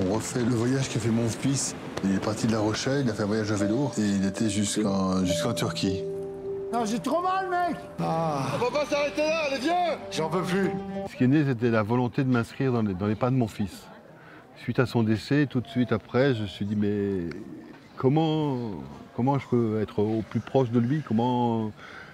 on refait le voyage qu'a fait mon fils. Il est parti de La Rochelle, il a fait un voyage à vélo et il était jusqu'en Turquie. Non, j'ai trop mal, mec. On va pas s'arrêter là, les vieux. J'en peux plus. Ce qui est né, c'était la volonté de m'inscrire dans les pas de mon fils. Suite à son décès, tout de suite après, je me suis dit, mais comment je peux être au plus proche de lui,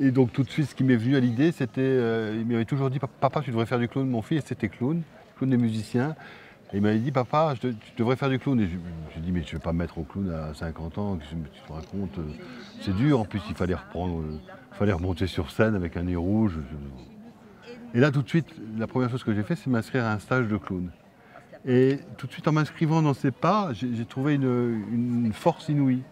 Et donc tout de suite, ce qui m'est venu à l'idée, c'était, il m'avait toujours dit, papa, tu devrais faire du clown. Mon fils, c'était clown des musiciens. Et il m'avait dit, papa, tu devrais faire du clown. Et je lui ai dit, mais je ne vais pas me mettre au clown à 50 ans, tu te racontes, c'est dur. En plus, il fallait remonter sur scène avec un nez rouge. Et là, tout de suite, la première chose que j'ai fait, c'est m'inscrire à un stage de clown. Et tout de suite, en m'inscrivant dans ces pas, j'ai trouvé une force inouïe.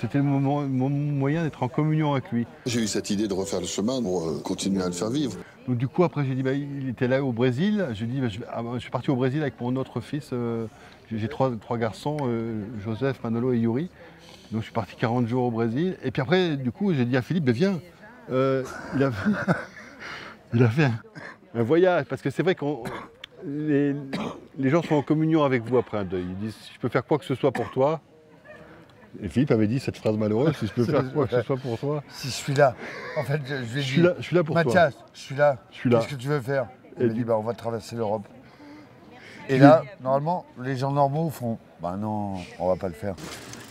C'était mon moyen d'être en communion avec lui. J'ai eu cette idée de refaire le chemin pour continuer à le faire vivre. Donc du coup, après, j'ai dit, il était là au Brésil. J'ai dit, je suis parti au Brésil avec mon autre fils. J'ai trois garçons, Joseph, Manolo et Yuri. Donc je suis parti 40 jours au Brésil. Et puis après, du coup, j'ai dit à Philippe, viens. Il a fait un voyage. Parce que c'est vrai que les gens sont en communion avec vous après un deuil. Ils disent, si je peux faire quoi que ce soit pour toi. Et Philippe avait dit cette phrase malheureuse, si je peux faire quoi que ce soit pour toi. Si je suis là, en fait, je lui ai dit, je suis là pour toi. Mathias, je suis là. Qu'est-ce que tu veux faire? Il m'a dit, on va traverser l'Europe. Et là, normalement, les gens normaux font, non, on va pas le faire.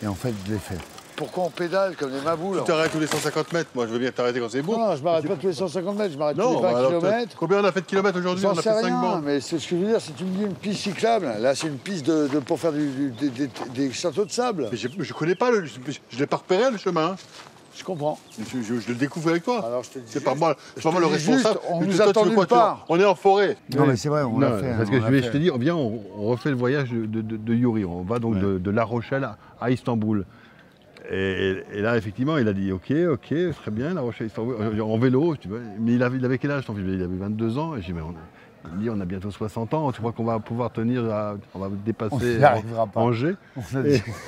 Et en fait, je l'ai fait. Pourquoi on pédale comme des maboules? Tu t'arrêtes tous les 150 mètres, moi je veux bien t'arrêter quand c'est beau. Non, je m'arrête pas tous les 150 mètres, je m'arrête tous les 20 km. Combien on a fait de kilomètres aujourd'hui? On a fait 5 bancs. Mais c'est ce que je veux dire, si tu me dis une piste cyclable, là c'est une piste pour faire des châteaux de sable. Mais je connais pas, je l'ai pas repéré le chemin. Je comprends. Je le découvre avec toi. Alors je te dis. C'est pas moi le responsable. On nous attend nulle part. On est en forêt. Non mais c'est vrai, on l'a fait. Parce que je te dis, viens, on refait le voyage de Yuri. On va donc de La Rochelle à Istanbul. Et là, effectivement, il a dit ok, très bien, La Rochelle, Istanbul, en vélo. Mais il avait quel âge ton fils? Il avait 22 ans. Et j'ai dit, mais on a bientôt 60 ans. Tu crois qu'on va pouvoir tenir, on va dépasser Angers?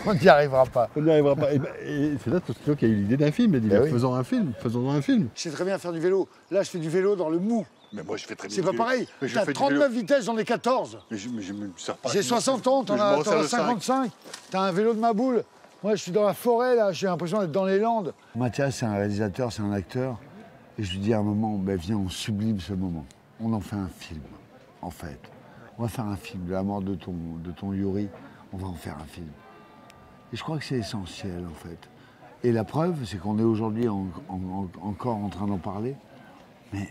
On n'y arrivera pas. On n'y arrivera pas. Et c'est là qu'il y a eu l'idée d'un film. Il a dit, faisons un film. Je sais très bien faire du vélo. Là, je fais du vélo dans le mou. Mais moi, je fais très bien. C'est pas pareil. T'as 39 vitesses, j'en ai 14. Mais je me sers pas. J'ai 60 ans, t'en as 55. T'as un vélo de ma boule. Moi, je suis dans la forêt, là, j'ai l'impression d'être dans les Landes. Mathias, c'est un réalisateur, c'est un acteur. Et je lui dis à un moment, viens, on sublime ce moment. On en fait un film, en fait. On va faire un film de la mort de ton Yuri. On va en faire un film. Et je crois que c'est essentiel, en fait. Et la preuve, c'est qu'on est aujourd'hui encore en train d'en parler. Mais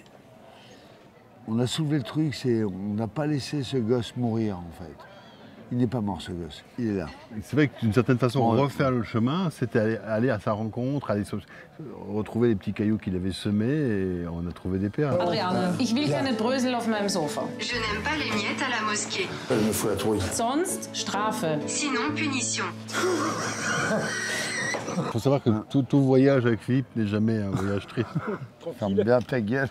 on a soulevé le truc, on n'a pas laissé ce gosse mourir, en fait. Il n'est pas mort, ce gosse. Il est là. C'est vrai que d'une certaine façon, refaire le chemin, c'était aller à sa rencontre, aller retrouver les petits cailloux qu'il avait semés et on a trouvé des perles. Adriane, ich will keine Brösel auf meinem Sofa. Je n'aime pas les miettes à la mosquée. Elle me fout la trouille. Sonst Strafe. Sinon, punition. Il faut savoir que tout voyage avec Philippe n'est jamais un voyage triste. Ferme bien ta gueule.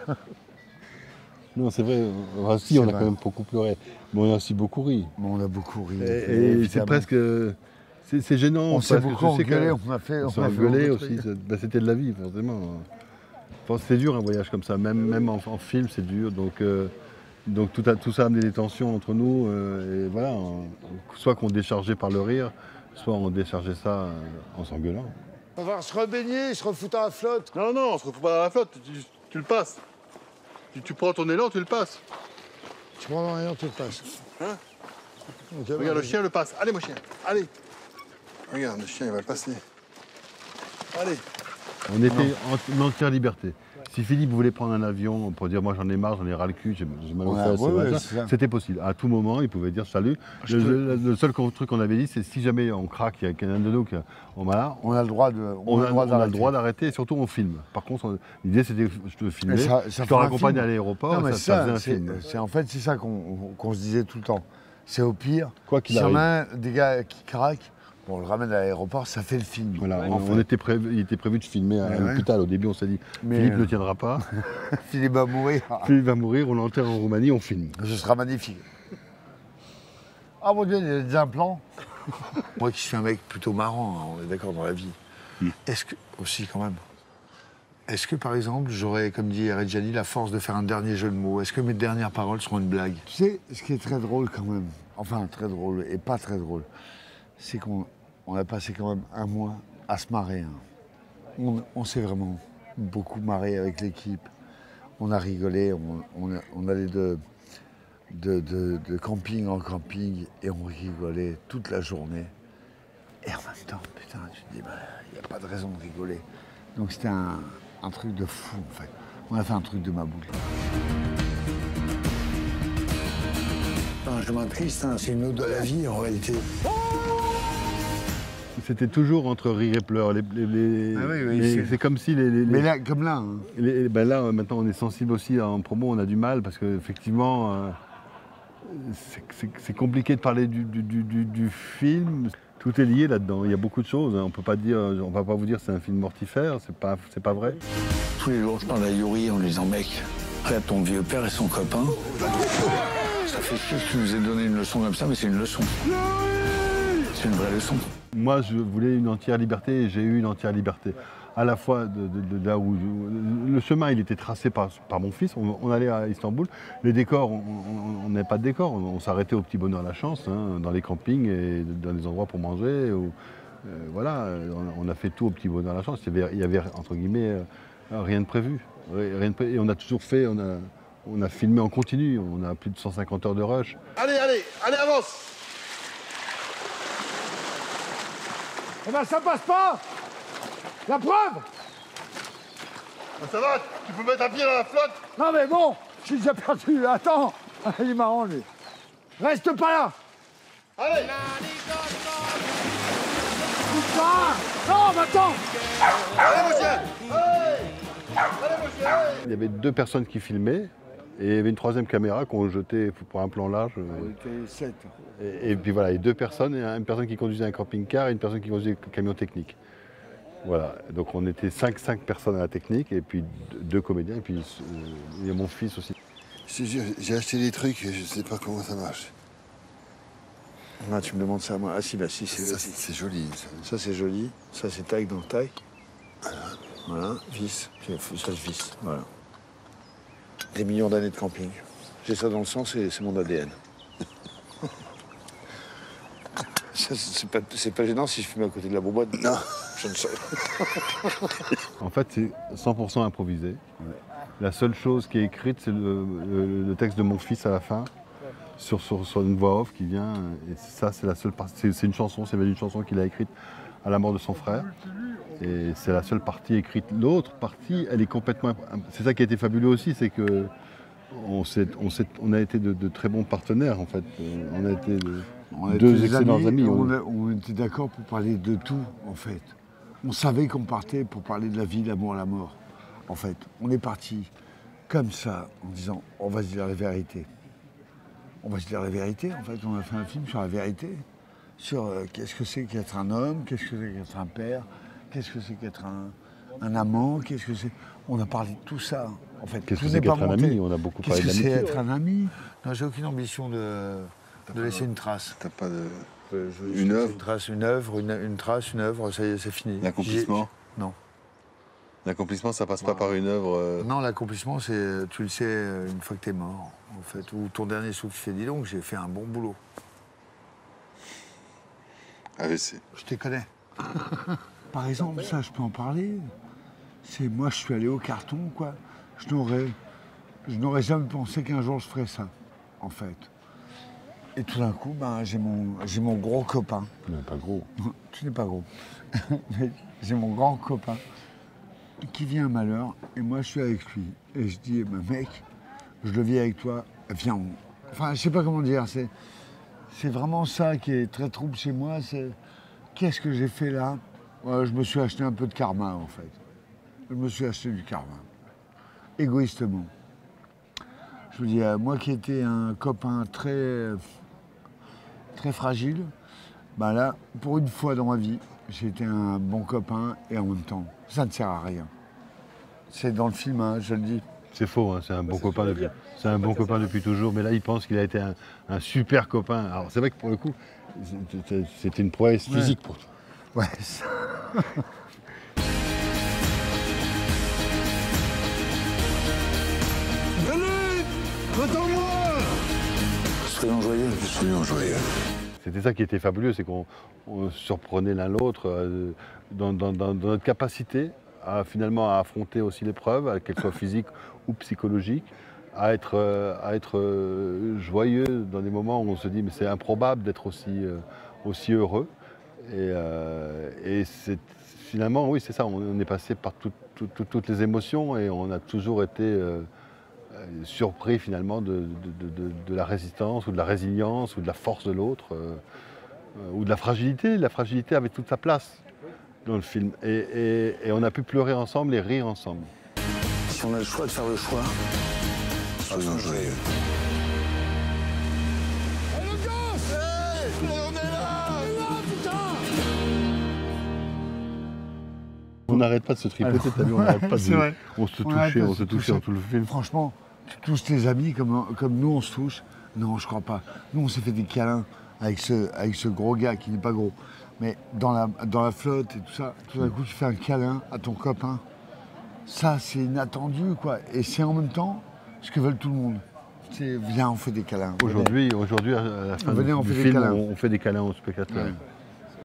Non, c'est vrai. Si, on a quand même beaucoup pleuré. Mais on a aussi beaucoup ri. On a beaucoup ri. Et c'est presque... C'est gênant. On s'est beaucoup engueulé. On s'est engueulé aussi. C'était de la vie, forcément. C'est dur, un voyage comme ça. Même en film, c'est dur. Donc tout ça a amené des tensions entre nous. Et voilà. Soit qu'on déchargeait par le rire, soit on déchargeait ça en s'engueulant. On va se rebaigner, se refoutre à la flotte. Non, on se refout pas à la flotte. Tu le passes. Tu prends ton élan, tu le passes. Tu prends ton élan, tu le passes. Hein? Okay, regarde, le chien le passe. Allez, mon chien, allez. Regarde, le chien, il va le passer. Allez. On était en entière liberté. Si Philippe voulait prendre un avion pour dire moi j'en ai marre, j'en ai ras le cul, j'ai mal au fait, c'était possible. À tout moment, il pouvait dire salut. Le seul truc qu'on avait dit, c'est si jamais on craque, il y a quelqu'un de nous qui on a le droit d'arrêter et surtout on filme. Par contre, l'idée c'était de filmer, je te raccompagne à l'aéroport, ça faisait un film. En fait, c'est ça qu'on se disait tout le temps. C'est au pire, quoi qu'il arrive. S'il y en a des gars qui craquent, on le ramène à l'aéroport, ça fait le film. Voilà, il était prévu de filmer à l'hôpital. Au début, on s'est dit, Philippe ne tiendra pas. Philippe va mourir. Philippe va mourir, on l'enterre en Roumanie, on filme. Ce sera magnifique. Ah mon Dieu, il y a des implants. Moi qui suis un mec plutôt marrant, on est d'accord dans la vie. Est-ce que, aussi quand même, est-ce que, par exemple, j'aurais, comme dit Reggiani, la force de faire un dernier jeu de mots? Est-ce que mes dernières paroles seront une blague? Tu sais, ce qui est très drôle quand même, enfin très drôle et pas très drôle, c'est qu'on a passé quand même un mois à se marrer. Hein. On s'est vraiment beaucoup marré avec l'équipe. On a rigolé, on allait de camping en camping et on rigolait toute la journée. Et en même temps, putain, tu te dis, il n'y a pas de raison de rigoler. Donc c'était un truc de fou, en fait. On a fait un truc de ma boule. Un chemin triste, hein, c'est une ode de la vie, en réalité. C'était toujours entre rire et pleurs. C'est comme si Mais là, comme là. Hein. Là, maintenant, on est sensible aussi en promo, on a du mal parce qu'effectivement, c'est compliqué de parler du film. Tout est lié là-dedans. Il y a beaucoup de choses. On peut pas dire, on va pas vous dire que c'est un film mortifère. C'est pas vrai. Tous les jours, je parle à Yuri en lui disant, mec, regarde ton vieux père et son copain. Ça fait chier que tu nous aies donné une leçon comme ça, mais c'est une leçon. C'est une vraie leçon. Moi, je voulais une entière liberté et j'ai eu une entière liberté. À la fois de là où le chemin il était tracé par mon fils, on allait à Istanbul. Les décors, on n'avait pas de décors, on s'arrêtait au Petit Bonheur la Chance, hein, dans les campings et dans des endroits pour manger. Voilà, on a fait tout au Petit Bonheur la Chance. Il y avait entre guillemets rien de prévu. Et on a toujours fait, on a filmé en continu, on a plus de 150 heures de rush. Allez, avance! Eh ben ça passe pas! La preuve! Ça va, tu peux mettre un pied dans la flotte? Non mais bon, je suis déjà perdu, attends! Il est marrant lui. Reste pas là! Allez! Non, mais attends! Allez, mon chien! Allez, mon chien! Il y avait 2 personnes qui filmaient et il y avait une 3e caméra qu'on jetait pour un plan large. On était 7. Et puis voilà, il y a 2 personnes, une personne qui conduisait un camping-car et une personne qui conduisait un camion technique. Voilà, donc on était 5 personnes à la technique et puis 2 comédiens et puis il y a mon fils aussi. J'ai acheté des trucs, je sais pas comment ça marche. Là, tu me demandes ça à moi. Ah si, bah si, C'est joli. Ça c'est joli, ça c'est taille dans taille. Voilà, vis, ça se vis, voilà. Des millions d'années de camping. J'ai ça dans le sang, c'est mon ADN. C'est pas gênant si je fume à côté de la bonbonne. Non. Je ne sais. En fait, c'est 100% improvisé. Ouais. La seule chose qui est écrite, c'est le texte de mon fils à la fin, sur une voix off qui vient. Et ça, c'est la seule partie. C'est une chanson, c'est une chanson qu'il a écrite à la mort de son frère. Et c'est la seule partie écrite. L'autre partie, elle est complètement... C'est ça qui a été fabuleux aussi, c'est que on a été de très bons partenaires, en fait. On a été deux excellents amis. On était d'accord pour parler de tout, en fait. On savait qu'on partait pour parler de la vie, l'amour, la mort. En fait, on est parti comme ça, en disant, on va se dire la vérité. On va se dire la vérité, en fait. On a fait un film sur la vérité. Sur qu'est-ce que c'est qu'être un homme, qu'est-ce que c'est qu'être un père, qu'est-ce que c'est qu'être un amant, qu'est-ce que c'est... On a parlé de tout ça, en fait. Qu'est-ce que c'est qu'être un ami? On a beaucoup parlé de l'amitié. Qu'est-ce que c'est être un ami? Non, j'ai aucune ambition de laisser une trace. T'as pas de... Une œuvre, une trace, une œuvre, ça y est, c'est fini. L'accomplissement? Non. L'accomplissement, ça passe pas par une œuvre... Non, l'accomplissement, c'est, tu le sais, une fois que t'es mort, en fait. Ou ton dernier souffle fait, dis donc, j'ai fait un bon boulot. AVC. Je te connais. Par exemple, ça, je peux en parler. C'est moi, je suis allé au carton, quoi. Je n'aurais jamais pensé qu'un jour je ferais ça, en fait. Et tout d'un coup, ben, j'ai mon gros copain. Non, pas gros. Tu n'es pas gros. Mais j'ai mon grand copain qui vit un malheur, et moi, je suis avec lui. Et je dis, ben, mec, je le vis avec toi, viens. Enfin, je sais pas comment dire, c'est vraiment ça qui est très trouble chez moi, c'est qu'est-ce que j'ai fait là? Je me suis acheté un peu de karma, en fait. Je me suis acheté du karma, égoïstement. Je veux dire, moi qui étais un copain très fragile, ben là, pour une fois dans ma vie, j'étais un bon copain et en même temps, ça ne sert à rien. C'est dans le film, hein, je le dis. C'est faux, hein, c'est un bon copain depuis. C'est un bon copain depuis toujours, mais là il pense qu'il a été un super copain. Alors c'est vrai que pour le coup, c'était une prouesse physique pour toi. Ouais, ça. Soyons joyeux. Soyons joyeux. C'était ça qui était fabuleux, c'est qu'on se surprenait l'un l'autre dans notre capacité à finalement à affronter aussi l'épreuve, qu'elle soit physique ou psychologique, à être joyeux dans des moments où on se dit mais c'est improbable d'être aussi heureux. Et finalement, oui, c'est ça, on est passé par toutes les émotions et on a toujours été surpris finalement de la résistance ou de la résilience ou de la force de l'autre ou de la fragilité. La fragilité avait toute sa place dans le film et on a pu pleurer ensemble et rire ensemble. Si on a le choix de faire le choix, Soyons joyeux. On n'arrête pas de se tripoter, t'as vu, on n'arrête pas C'est vrai. On se touchait dans tout le film. Franchement, tu touches tes amis comme nous on se touche. Non, je crois pas. Nous on s'est fait des câlins avec ce gros gars qui n'est pas gros. Mais dans la flotte et tout ça, tout d'un coup tu fais un câlin à ton copain. Ça c'est inattendu quoi. Et c'est en même temps ce que veulent tout le monde. C'est viens on fait des câlins. Aujourd'hui, à la fin Venez, on du fait des film, câlins. on fait des câlins aux spectateurs. Ouais.